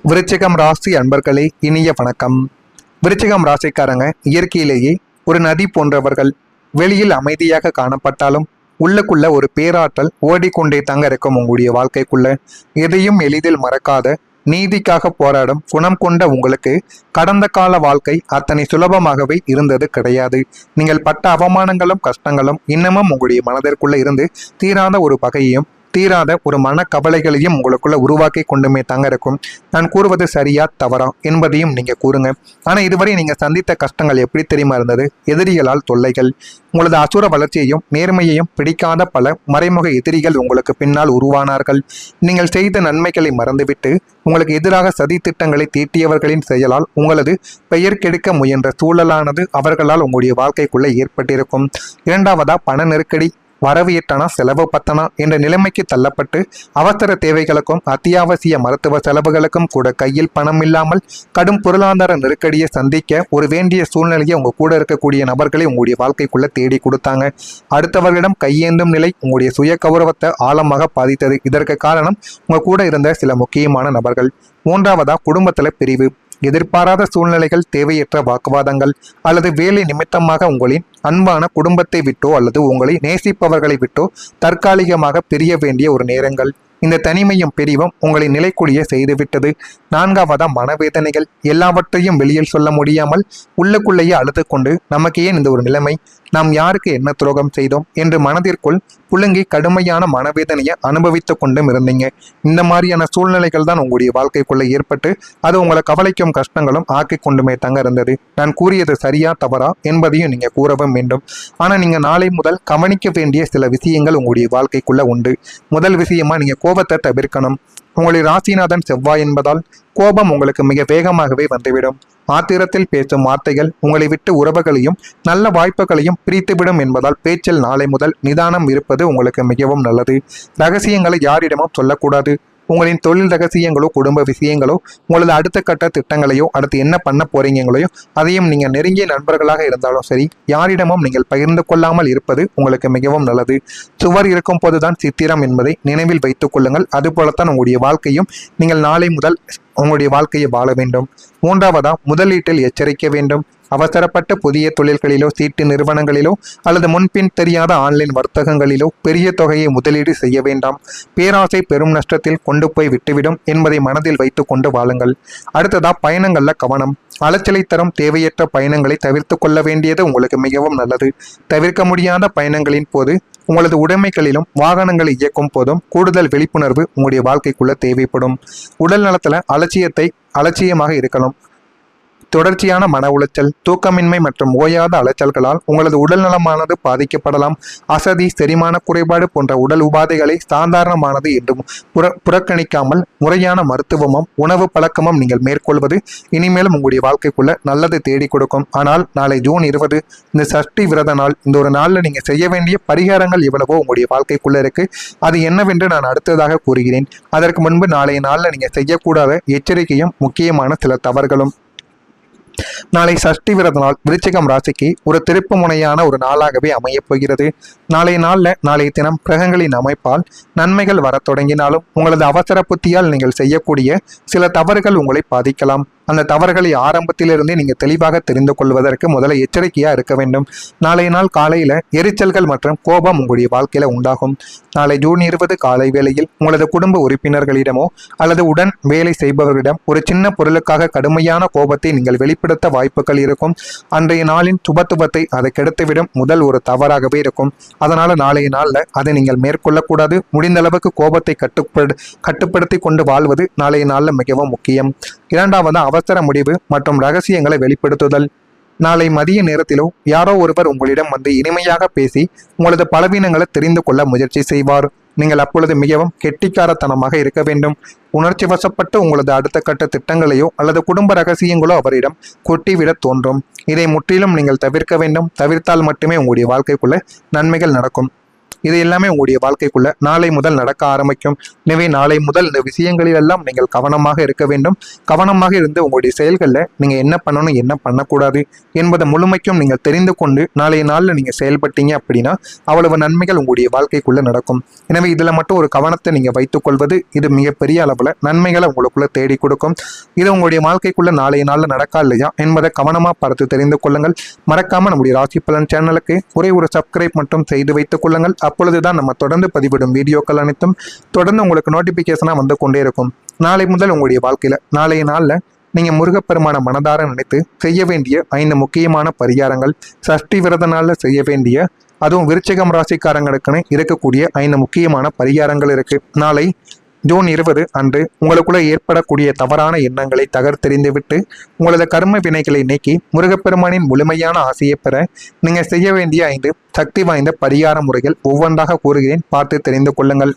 விருச்சிகம் ராசி அன்பர்களே, இனிய வணக்கம். விருச்சிகம் ராசிக்காரங்க இயற்கையிலேயே ஒரு நதி போன்றவர்கள். வெளியில் அமைதியாக காணப்பட்டாலும் உள்ளுக்குள்ள ஒரு பேராற்றல் ஓடிக்கொண்டே தாங்க இருக்கும். உங்களுடைய வாழ்க்கைக்குள்ள எதையும் எளிதில் மறக்காத, நீதிக்காக போராடும் குணம் கொண்ட உங்களுக்கு கடந்த கால வாழ்க்கை அத்தனை சுலபமாகவே இருந்தது கிடையாது. நீங்கள் பட்ட அவமானங்களும் கஷ்டங்களும் இன்னமும் உங்களுடைய மனதிற்குள்ள இருந்து தீராத ஒரு பகையையும் தீராத ஒரு மனக்கவலைகளையும் உங்களுக்குள்ள உருவாக்கி கொண்டுமே தாங்க இருக்கும். நான் கூறுவது சரியா தவறா என்பதையும் நீங்க கூறுங்க. ஆனா இதுவரை நீங்க சந்தித்த கஷ்டங்கள் எப்படி தெரியுமா இருந்தது? எதிரிகளால் தொல்லைகள், உங்களது அசுர வளர்ச்சியையும் நேர்மையையும் பிடிக்காத பல மறைமுக எதிரிகள் உங்களுக்கு பின்னால் உருவானார்கள். நீங்கள் செய்த நன்மைகளை மறந்துவிட்டு உங்களுக்கு எதிராக சதி திட்டங்களை தீட்டியவர்களின் செயலால் உங்களது பெயர் கெடுக்க முயன்ற சூழலானது அவர்களால் உங்களுடைய வாழ்க்கைக்குள்ள ஏற்பட்டிருக்கும். இரண்டாவதா, பண நெருக்கடி. வரவு எட்டனா செலவு பத்தனா என்ற நிலைமைக்கு தள்ளப்பட்டு அவசர தேவைகளுக்கும் அத்தியாவசிய மருத்துவ செலவுகளுக்கும் கூட கையில் பணம் இல்லாமல் கடும் பொருளாதார நெருக்கடியை சந்திக்க ஒரு வேண்டிய சூழ்நிலையை உங்க கூட இருக்கக்கூடிய நபர்களை உங்களுடைய வாழ்க்கைக்குள்ள தேடி கொடுத்தாங்க. அடுத்தவர்களிடம் கையேந்தும் நிலை உங்களுடைய சுய கௌரவத்தை ஆழமாக பாதித்தது. இதற்கு காரணம் உங்க கூட இருந்த சில முக்கியமான நபர்கள். மூன்றாவதா, குடும்பத்துல பிரிவு. எதிர்பாராத சூழ்நிலைகள், தேவையற்ற வாக்குவாதங்கள் அல்லது வேலை நிமித்தமாக உங்களின் அன்பான குடும்பத்தை விட்டோ அல்லது உங்களை நேசிப்பவர்களை விட்டோ தற்காலிகமாக பிரிய வேண்டிய ஒரு நேரங்கள். இந்த தனிமையும் பிரிவும் உங்களை நிலைக்குடிய செய்துவிட்டது. நான்காவதா, மனவேதனைகள். எல்லாவற்றையும் வெளியில் சொல்ல முடியாமல் உள்ளுக்குள்ளேயே அழுது கொண்டு நமக்கு ஏன் இந்த ஒரு நிலைமை, நாம் யாருக்கு என்ன துரோகம் செய்தோம் என்று மனதிற்குள் புழுங்கி கடுமையான மனவேதனையை அனுபவித்து கொண்டும் இருந்தீங்க. இந்த மாதிரியான சூழ்நிலைகள் தான் உங்களுடைய வாழ்க்கைக்குள்ள ஏற்பட்டு அது உங்களை கவலைக்கும் கஷ்டங்களும் ஆக்கி கொண்டுமே தாங்க இருந்தது. நான் கூறியது சரியா தவறா என்பதையும் நீங்க கூறவும் வேண்டும். ஆனா நீங்க நாளை முதல் கவனிக்க வேண்டிய சில விஷயங்கள் உங்களுடைய வாழ்க்கைக்குள்ள உண்டு. முதல் விஷயமா, நீங்க கோபத்தை தவிர்க்கணும். உங்களுடைய ராசிநாதன் செவ்வாய் என்பதால் கோபம் உங்களுக்கு மிக வேகமாகவே வந்துவிடும். ஆத்திரத்தில் பேசும் வார்த்தைகள் உங்களை விட்டு உறவுகளையும் நல்ல வாய்ப்புகளையும் பிரித்துவிடும் என்பதால் பேச்சில் நாளை முதல் நிதானம் இருப்பது உங்களுக்கு மிகவும் நல்லது. ரகசியங்களை யாரிடமும் சொல்லக்கூடாது. உங்களின் தொழில் ரகசியங்களோ குடும்ப விஷயங்களோ உங்களது அடுத்த கட்ட திட்டங்களையோ அடுத்து என்ன பண்ண போறீங்களோ அதையும் நீங்க நெருங்கிய நண்பர்களாக இருந்தாலும் சரி யாரிடமும் நீங்கள் பகிர்ந்து கொள்ளாமல் இருப்பது உங்களுக்கு மிகவும் நல்லது. சுவர் இருக்கும் போதுதான் சித்திரம் என்பதை நினைவில் வைத்துக் கொள்ளுங்கள். அதுபோலத்தான் உங்களுடைய வாழ்க்கையும் நீங்கள் நாளை முதல் உங்களுடைய வாழ்க்கையை வாழ வேண்டும். மூன்றாவதா, முதலீட்டில் எச்சரிக்க வேண்டும். அவசரப்பட்ட புதிய தொழில்களிலோ சீட்டு நிறுவனங்களிலோ அல்லது முன்பின் தெரியாத ஆன்லைன் வர்த்தகங்களிலோ பெரிய தொகையை முதலீடு செய்ய வேண்டாம். பேராசை பெரும் நஷ்டத்தில் கொண்டு போய் விட்டுவிடும் என்பதை மனதில் வைத்து கொண்டு வாழுங்கள். அடுத்ததா, பயணங்கள்ல கவனம். அலைச்சலை தரும் தேவையற்ற பயணங்களை தவிர்த்து கொள்ள வேண்டியது உங்களுக்கு மிகவும் நல்லது. தவிர்க்க முடியாத பயணங்களின் போது உங்களது உடைமைகளிலும் வாகனங்களை இயக்கும் போதும் கூடுதல் விழிப்புணர்வு உங்களுடைய வாழ்க்கைக்குள்ள தேவைப்படும். உடல் நலத்துல அலட்சியமாக இருக்கலாம். தொடர்ச்சியான மன உளைச்சல், தூக்கமின்மை மற்றும் ஓயாத அலைச்சல்களால் உங்களது உடல் நலமானது பாதிக்கப்படலாம். அசதி, செரிமான குறைபாடு போன்ற உடல் உபாதைகளை சாதாரணமானது என்றும் புறக்கணிக்காமல் முறையான மருத்துவமும் உணவு பழக்கமும் நீங்கள் மேற்கொள்வது இனிமேலும் உங்களுடைய வாழ்க்கைக்குள்ள நல்லது தேடி கொடுக்கும். ஆனால் நாளை ஜூன் 20 இந்த சஷ்டி விரத நாள். இந்த ஒரு நாளில் நீங்க செய்ய வேண்டிய பரிகாரங்கள் எவ்வளவோ உங்களுடைய வாழ்க்கைக்குள்ள இருக்கு. அது என்னவென்று நான் அடுத்ததாக கூறுகிறேன். அதற்கு முன்பு நாளைய நாளில் நீங்க செய்யக்கூடாத எச்சரிக்கையும் முக்கியமான சில தவறுகளும். நாளை சஷ்டி விரத நாள் விருச்சிகம் ராசிக்கு ஒரு திருப்பு முனையான ஒரு நாளாகவே அமையப் போகிறது. நாளைய தினம் கிரகங்களின் அமைப்பால் நன்மைகள் வர தொடங்கினாலும் உங்களது அவசர புத்தியால் நீங்கள் செய்யக்கூடிய சில தவறுகள் உங்களை பாதிக்கலாம். அந்த தவறுகளை ஆரம்பத்திலிருந்தே நீங்க தெளிவாக தெரிந்து கொள்வதற்கு முதல்ல எச்சரிக்கையா இருக்க வேண்டும். நாளைய நாள் காலையில எரிச்சல்கள் மற்றும் கோபம் உங்களுடைய வாழ்க்கையில உண்டாகும். நாளை ஜூன் 20 காலை வேளையில் உங்களது குடும்ப உறுப்பினர்களிடமோ அல்லது உடன் வேலை செய்பவர்களிடம் ஒரு சின்ன பொருளுக்காக கடுமையான கோபத்தை நீங்கள் வெளிப்படுத்த வாய்ப்புகள் இருக்கும். அன்றைய நாளின் சுபத்துவத்தை அதை கெடுத்துவிடும் முதல் ஒரு தவறாகவே இருக்கும். அதனால நாளைய நாள்ல அதை நீங்கள் மேற்கொள்ளக்கூடாது. முடிந்த அளவுக்கு கோபத்தை கட்டுப்படுத்தி கொண்டு வாழ்வது நாளைய நாள்ல மிகவும் முக்கியம். இரண்டாவது, அவசர முடிவு மற்றும் ரகசியங்களை வெளிப்படுத்துதல். நாளை மதிய நேரத்திலோ யாரோ ஒருவர் உங்களிடம் வந்து இனிமையாக பேசி உங்களது பலவீனங்களை தெரிந்து கொள்ள முயற்சி செய்வார். நீங்கள் அப்பொழுது மிகவும் கெட்டிக்காரத்தனமாக இருக்க வேண்டும். உணர்ச்சி வசப்பட்டு உங்களது அடுத்த கட்ட திட்டங்களையோ அல்லது குடும்ப ரகசியங்களோ அவரிடம் கொட்டிவிட தோன்றும். இதை முற்றிலும் நீங்கள் தவிர்க்க வேண்டும். தவிர்த்தால் மட்டுமே உங்களுடைய வாழ்க்கைக்குள்ள நன்மைகள் நடக்கும். இது எல்லாமே உங்களுடைய வாழ்க்கைக்குள்ள நாளை முதல் நடக்க ஆரம்பிக்கும். எனவே நாளை முதல் இந்த விஷயங்களில் எல்லாம் நீங்கள் கவனமாக இருக்க வேண்டும். கவனமாக இருந்து உங்களுடைய செயல்களில் நீங்கள் என்ன பண்ணணும் என்ன பண்ணக்கூடாது என்பதை முழுமைக்கும் நீங்கள் தெரிந்து கொண்டு நாளைய நாளில் நீங்கள் செயல்பட்டீங்க அப்படின்னா அவ்வளவு நன்மைகள் உங்களுடைய வாழ்க்கைக்குள்ள நடக்கும். எனவே இதில் மட்டும் ஒரு கவனத்தை நீங்கள் வைத்துக் கொள்வது இது மிகப்பெரிய அளவில் நன்மைகளை உங்களுக்குள்ள தேடி கொடுக்கும். இது உங்களுடைய வாழ்க்கைக்குள்ள நாளைய நாளில் நடக்கா இல்லையா என்பதை கவனமாக பார்த்து தெரிந்து கொள்ளுங்கள். மறக்காம நம்முடைய ராசி பலன் சேனலுக்கு ஒரு சப்ஸ்கிரைப் மட்டும் செய்து வைத்துக் கொள்ளுங்கள். அப்பொழுதுதான் நம்ம தொடர்ந்து பதிவிடும் வீடியோக்கள் அனைத்தும் தொடர்ந்து உங்களுக்கு நோட்டிபிகேஷனாக வந்து கொண்டே இருக்கும். நாளை முதல் உங்களுடைய வாழ்க்கையில நாளைய நாளில் நீங்கள் முருகப்பெருமான மனதார நினைத்து செய்ய வேண்டிய 5 முக்கியமான பரிகாரங்கள், சஷ்டி விரத நாளில் செய்ய வேண்டிய, அதுவும் விருச்சிகம் ராசிக்காரங்களுக்குன்னு இருக்கக்கூடிய 5 முக்கியமான பரிகாரங்கள் இருக்கு. நாளை ஜூன் 20 அன்று உங்களுக்குள்ள ஏற்படக்கூடிய தவறான எண்ணங்களை தகர்த்தெறிந்துவிட்டு உங்களது கர்ம வினைகளை நீக்கி முருகப்பெருமானின் முழுமையான ஆசையை பெற நீங்கள் செய்ய வேண்டிய 5 சக்தி வாய்ந்த பரிகார முறைகள் ஒவ்வொன்றாக கூறுகிறேன், பார்த்து தெரிந்து கொள்ளுங்கள்.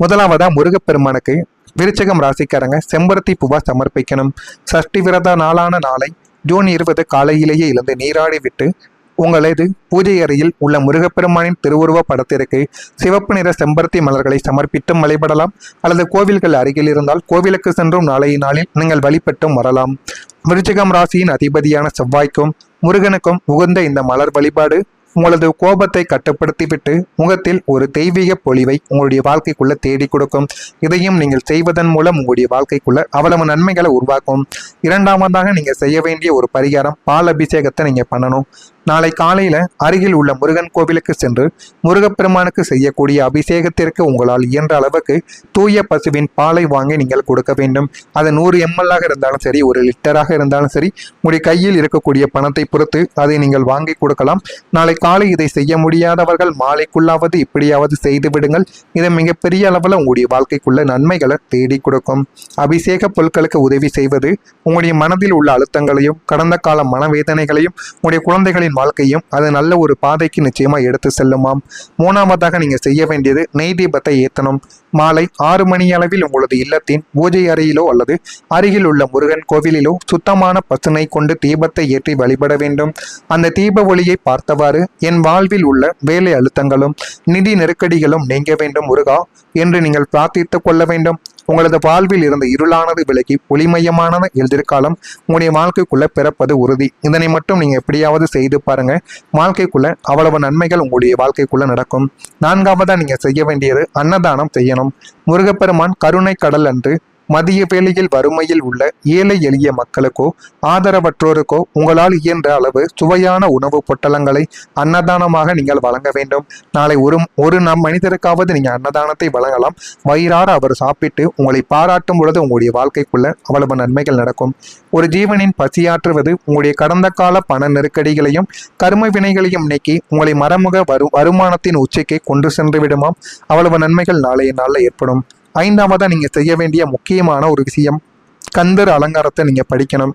முதலாவதா முருகப்பெருமானுக்கு விருச்சிகம் ராசிக்காரங்க செம்பருத்தி பூவா சமர்ப்பிக்கணும். சஷ்டி விரத நாளான நாளை ஜூன் 20 காலையிலேயே எழுந்து நீராடி விட்டு உங்களது பூஜை அறையில் உள்ள முருகப்பெருமானின் திருவுருவ படத்திற்கு சிவப்பு நிற செம்பருத்தி மலர்களை சமர்ப்பித்தும் வழிபடலாம். அல்லது கோவில்கள் அருகில் இருந்தால் கோவிலுக்கு சென்றும் நாளைய நாளில் நீங்கள் வழிபட்டும் வரலாம். விருச்சிகம் ராசியின் அதிபதியான செவ்வாய்க்கும் முருகனுக்கும் உகந்த இந்த மலர் வழிபாடு உங்களது கோபத்தை கட்டுப்படுத்திவிட்டு முகத்தில் ஒரு தெய்வீக பொலிவை உங்களுடைய வாழ்க்கைக்குள்ள தேடி கொடுக்கும். இதையும் நீங்கள் செய்வதன் மூலம் உங்களுடைய வாழ்க்கைக்குள்ள அவ்வளவு நன்மைகளை உருவாக்கும். இரண்டாவதாக நீங்க செய்ய வேண்டிய ஒரு பரிகாரம், பால் அபிஷேகத்தை நீங்க பண்ணணும். நாளை காலையில அருகில் உள்ள முருகன் கோவிலுக்கு சென்று முருகப்பெருமானுக்கு செய்யக்கூடிய அபிஷேகத்திற்கு உங்களால் இயன்ற அளவுக்கு தூய பசுவின் பாலை வாங்கி நீங்கள் கொடுக்க வேண்டும். அது 100 ml இருந்தாலும் சரி, 1 லிட்டராக இருந்தாலும் சரி, உங்களுடைய கையில் இருக்கக்கூடிய பணத்தை பொறுத்து அதை நீங்கள் வாங்கி கொடுக்கலாம். நாளை காலை இதை செய்ய முடியாதவர்கள் மாலைக்குள்ளாவது இப்படியாவது செய்து விடுங்கள். இதை மிகப்பெரிய அளவில் உங்களுடைய வாழ்க்கைக்குள்ள நன்மைகளை தேடி கொடுக்கும். அபிஷேக பொருட்களுக்கு உதவி செய்வது உங்களுடைய மனதில் உள்ள அழுத்தங்களையும் கடந்த கால மனவேதனைகளையும் உங்களுடைய குழந்தைகளின் வாழ்க்கையும் அது நல்ல ஒரு பாதைக்கு நிச்சயமா எடுத்து செல்லுமாம். மூணாவதாக நீங்க செய்ய வேண்டியது நெய் தீபத்தை ஏற்றணும். மாலை 6 மணி அளவில் உங்களது இல்லத்தின் பூஜை அறையிலோ அல்லது அருகில் உள்ள முருகன் கோவிலிலோ சுத்தமான பசுனை கொண்டு தீபத்தை ஏற்றி வழிபட வேண்டும். அந்த தீப ஒளியை பார்த்தவாறு என் வாழ்வில் உள்ள வேலை அழுத்தங்களும் நிதி நெருக்கடிகளும் நீங்க வேண்டும் முருகா என்று நீங்கள் பிரார்த்தித்துக் கொள்ள வேண்டும். உங்களது வாழ்வில் இருந்த இருளானது விலகி ஒளிமயமான எதிர்காலம் உங்களுடைய வாழ்க்கைக்குள்ள பிறப்பது உறுதி. இதனை மட்டும் நீங்க எப்படியாவது செய்து பாருங்க, வாழ்க்கைக்குள்ள அவ்வளவு நன்மைகள் உங்களுடைய வாழ்க்கைக்குள்ள நடக்கும். நான்காவதா நீங்க செய்ய வேண்டியது அன்னதானம் செய்யணும். முருகப்பெருமான் கருணை கடல் அன்று மதிய வேளையில் வறுமையில் உள்ள ஏழை எளிய மக்களுக்கோ ஆதரவற்றோருக்கோ உங்களால் இயன்ற அளவு சுவையான உணவு பொட்டலங்களை அன்னதானமாக நீங்கள் வழங்க வேண்டும். நாளை ஒரு மனிதருக்காவது நீங்க அன்னதானத்தை வழங்கலாம். வயிறார அவர் சாப்பிட்டு உங்களை பாராட்டும் பொழுது உங்களுடைய வாழ்க்கைக்குள்ள அவ்வளவு நன்மைகள் நடக்கும். ஒரு ஜீவனின் பசியாற்றுவது உங்களுடைய கடந்த கால பண நெருக்கடிகளையும் கர்ம வினைகளையும் நீக்கி உங்களை மறைமுக வருமானத்தின் உச்சிக்கு கொண்டு சென்று விடுமாம். அவ்வளவு நன்மைகள் நாளைய நாளில் ஏற்படும். ஐந்தாவதா நீங்க செய்ய வேண்டிய முக்கியமான ஒரு விஷயம், கந்தர் அலங்காரத்தை நீங்க படிக்கணும்.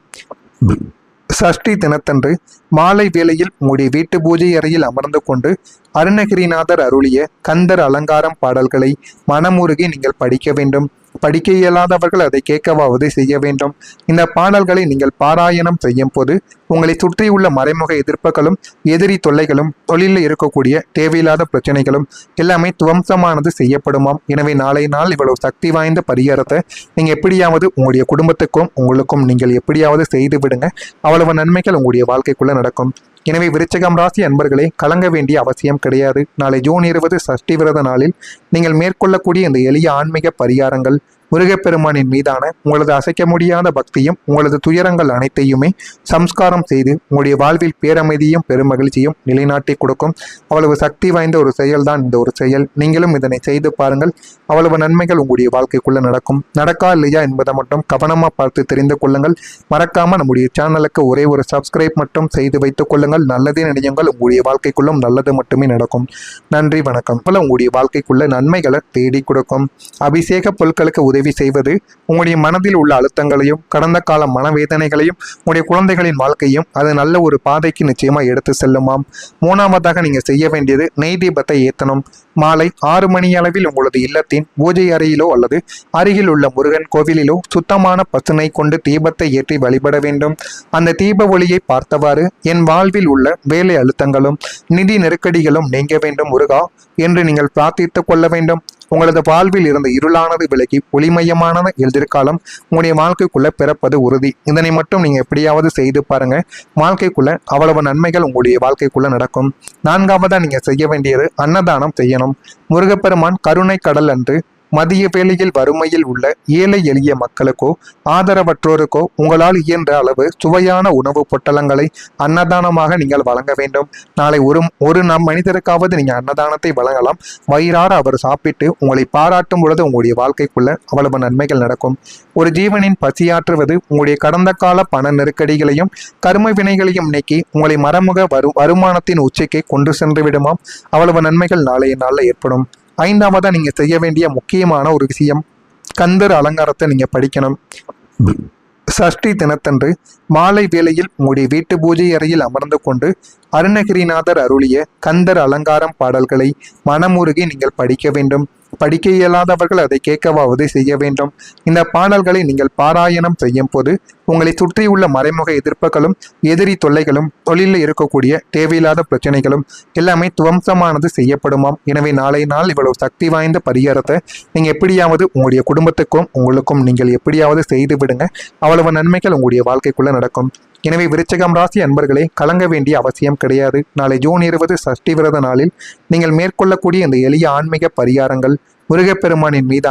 சஷ்டி தினத்தன்று மாலை வேளையில் உங்களுடைய வீட்டு பூஜை அறையில் அமர்ந்து கொண்டு அருணகிரிநாதர் அருளிய கந்தர் அலங்காரம் பாடல்களை மனமுருகி நீங்கள் படிக்க வேண்டும். படிக்க இயலாதவர்கள் அதை கேட்கவாவது செய்ய வேண்டும். இந்த பாடல்களை நீங்கள் பாராயணம் செய்யும் போது உங்களை சுற்றியுள்ள மறைமுக எதிர்ப்புகளும் எதிரி தொல்லைகளும் தொழிலில் இருக்கக்கூடிய தேவையில்லாத பிரச்சனைகளும் எல்லாமே துவம்சமானது செய்யப்படுமாம். எனவே நாளை நாள் இவ்வளவு சக்தி வாய்ந்த பரிகாரத்தை நீங்க எப்படியாவது உங்களுடைய குடும்பத்துக்கும் உங்களுக்கும் நீங்கள் எப்படியாவது செய்து விடுங்க. அவ்வளவு நன்மைகள் உங்களுடைய வாழ்க்கைக்குள்ள நடக்கும். எனவே விருச்சிகம் ராசி அன்பர்களே, கலங்க வேண்டிய அவசியம் கிடையாது. நாளை ஜூன் 20 சஷ்டி விரத நாளில் நீங்கள் மேற்கொள்ளக்கூடிய இந்த எளிய ஆன்மீக பரிகாரங்கள் முருகப்பெருமானின் மீதான உங்களது அசைக்க முடியாத பக்தியும் உங்களது துயரங்கள் அனைத்தையுமே சம்ஸ்காரம் செய்து உங்களுடைய வாழ்வில் பேரமைதியும் பெருமகிழ்ச்சியும் நிலைநாட்டி கொடுக்கும். அவ்வளவு சக்தி வாய்ந்த ஒரு செயல்தான் இந்த ஒரு செயல். நீங்களும் இதனை செய்து பாருங்கள். அவ்வளவு நன்மைகள் உங்களுடைய வாழ்க்கைக்குள்ள நடக்கும். நடக்கா இல்லையா என்பதை மட்டும் கவனமா பார்த்து தெரிந்து கொள்ளுங்கள். மறக்காம நம்முடைய சேனலுக்கு ஒரு சப்ஸ்கிரைப் மட்டும் செய்து வைத்துக் கொள்ளுங்கள். நல்லதே நினையுங்கள். உங்களுடைய வாழ்க்கைக்குள்ளும் நல்லது மட்டுமே நடக்கும். நன்றி, வணக்கம். உங்களுடைய வாழ்க்கைக்குள்ள நன்மைகளை தேடி கொடுக்கும். அபிஷேக பொருட்களுக்கு உதவி உதவி செய்வது உங்களுடைய மனதில் உள்ள அழுத்தங்களையும் கடந்த கால மனவேதனைகளையும் உங்களுடைய குழந்தைகளின் வாழ்க்கையும் அது நல்ல ஒரு பாதைக்கு நிச்சயமா எடுத்து செல்லுமாம். மூணாவதாக நீங்க செய்ய வேண்டியது நெய் தீபத்தை ஏற்றணும். மாலை 6 மணி அளவில் உங்களது இல்லத்தின் பூஜை அறையிலோ அல்லது அருகில் உள்ள முருகன் கோவிலிலோ சுத்தமான பசுனை கொண்டு தீபத்தை ஏற்றி வழிபட வேண்டும். அந்த தீப ஒளியை பார்த்தவாறு என் வாழ்வில் உள்ள வேலை அழுத்தங்களும் நிதி நெருக்கடிகளும் நீங்க வேண்டும் முருகா என்று நீங்கள் பிரார்த்தித்துக் கொள்ள வேண்டும். உங்களது வாழ்வில் இருந்த இருளானது விலகி ஒளிமயமான எதிர்காலம் உங்களுடைய வாழ்க்கைக்குள்ள பிறப்பது உறுதி. இதனை மட்டும் நீங்க எப்படியாவது செய்து பாருங்க. வாழ்க்கைக்குள்ள அவ்வளவு நன்மைகள் உங்களுடைய வாழ்க்கைக்குள்ள நடக்கும். நான்காவதா நீங்க செய்ய வேண்டியது அன்னதானம் செய்யணும். முருகப்பெருமான் கருணை கடல் அன்று மதிய வேளையில் வறுமையில் உள்ள ஏழை எளிய மக்களுக்கோ ஆதரவற்றோருக்கோ உங்களால் இயன்ற அளவு சுவையான உணவு பொட்டலங்களை அன்னதானமாக நீங்கள் வழங்க வேண்டும். நாளை ஒரு மனிதருக்காவது நீங்க அன்னதானத்தை வழங்கலாம். வயிறார அவர் சாப்பிட்டு உங்களை பாராட்டும் பொழுது உங்களுடைய வாழ்க்கைக்குள்ள அவ்வளவு நன்மைகள் நடக்கும். ஒரு ஜீவனின் பசியாற்றுவது உங்களுடைய கடந்த கால பண நெருக்கடிகளையும் கர்ம வினைகளையும் நீக்கி உங்களை மறைமுக வருமானத்தின் உச்சிக்கு கொண்டு சென்று விடுமாம். அவ்வளவு நன்மைகள் நாளைய நாளில் ஏற்படும். ஐந்தாவதா நீங்க செய்ய வேண்டிய முக்கியமான ஒரு விஷயம், கந்தர் அலங்காரத்தை நீங்க படிக்கணும். சஷ்டி தினத்தன்று மாலை வேளையில் உங்களுடைய வீட்டு பூஜை அறையில் அமர்ந்து கொண்டு அருணகிரிநாதர் அருளிய கந்தர் அலங்காரம் பாடல்களை மனமுருகி நீங்கள் படிக்க வேண்டும். படிக்க இயலாதவர்கள் அதை கேட்கவாவது செய்ய வேண்டும். இந்த பாடல்களை நீங்கள் பாராயணம் செய்யும் போது உங்களை சுற்றியுள்ள மறைமுக எதிர்ப்புகளும் எதிரி தொல்லைகளும் தொழிலில் இருக்கக்கூடிய தேவையில்லாத பிரச்சனைகளும் எல்லாமே துவம்சமானது செய்யப்படுமாம். எனவே நாளை நாள் இவ்வளவு சக்தி வாய்ந்த பரிகாரத்தை நீங்க எப்படியாவது உங்களுடைய குடும்பத்துக்கும் உங்களுக்கும் நீங்கள் எப்படியாவது செய்து விடுங்க. அவ்வளவு நன்மைகள் உங்களுடைய வாழ்க்கைக்குள்ள நடக்கும். எனவே விருச்சிகம் ராசி அன்பர்களே, கலங்க வேண்டிய அவசியம் கிடையாது. நாளை ஜூன் 20 சஷ்டி விரத நாளில் நீங்கள் மேற்கொள்ளக்கூடிய இந்த எளிய ஆன்மீக பரிகாரங்கள் முருகப்பெருமானின் மீது